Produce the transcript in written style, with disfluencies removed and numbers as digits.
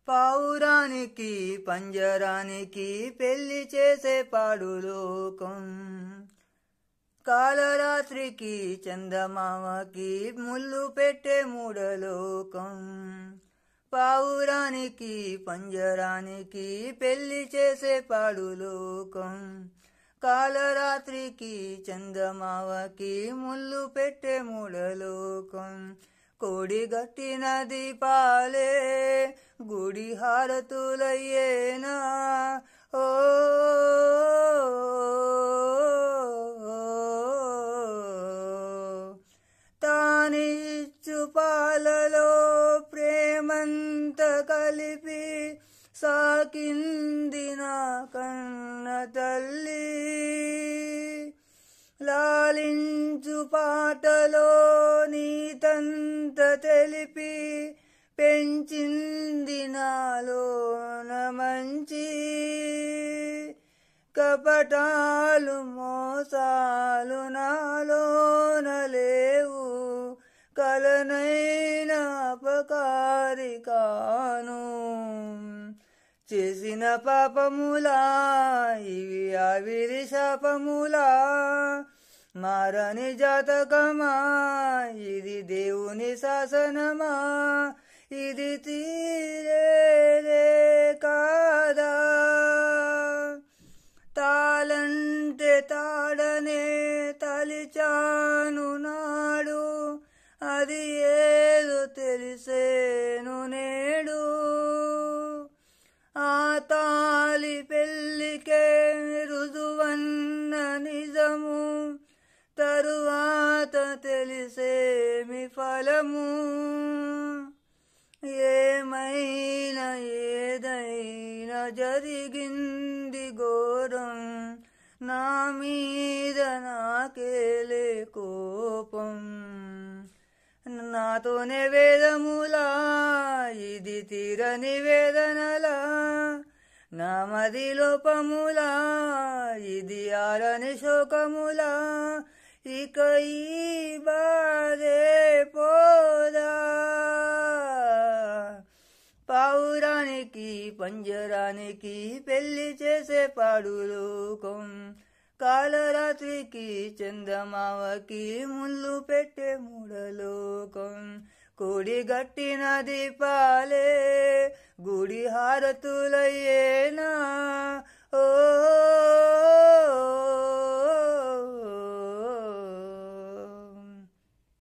పావురానికి పంజరానికి పెళ్లి చేసే పాడు లోకం, కాలరాత్రికి చందమామకి ముళ్ళు పెట్టే మూడలోకం. పావురానికి పంజరానికి పెళ్లి చేసే పాడు లోకం, కాలరాత్రికి చందమామకి ముళ్ళు పెట్టే మూడలోకం. కోడి గట్టిన దీపాలే గుడి హారతులయ్యేనా, ఓ తానిచ్చు పాలలో ప్రేమంత కలిపి సాకింది నా కన్న తల్లి. లాలించు పాటలో నీతంత తెలిపి పెంచింది నాలోన మంచి. కపటాలు మోసాలు నాలోన లేవు, కలనైన అపకారి కాను. చేసిన పాపములా ఇవి ఆవిరి శాపములా, మారని జాతకమా ఇది దేవుని శాసనమా, ఇది తీరేదే కాదా. తాళంటే తాడనే తలిచాను నాడు, అది ఏదో తెలిసేను నేడు. ఆ తాలి పెళ్ళికే రుజువన్న నిజము, తరువాత తెలిసేమి ఫలము. ఏమైనా ఏదైనా జరిగింది ఘోరం, నా మీద నాకేలే కోపం. నాతోనే వేదములా ఇది తీరని వేదనలా, నా మది లోపములా ఇది ఆరని శోకములా. ఇక ఈ బాధే పోదా. పావురానికి పంజరానికి పెళ్లి చేసే పాడు లోకం, కాలరాత్రికి చందమామకి ముళ్ళు పెట్టే మూడలోకం. కోడి గట్టిన దీపాలే గుడి హారతులయ్యేనా, ఓ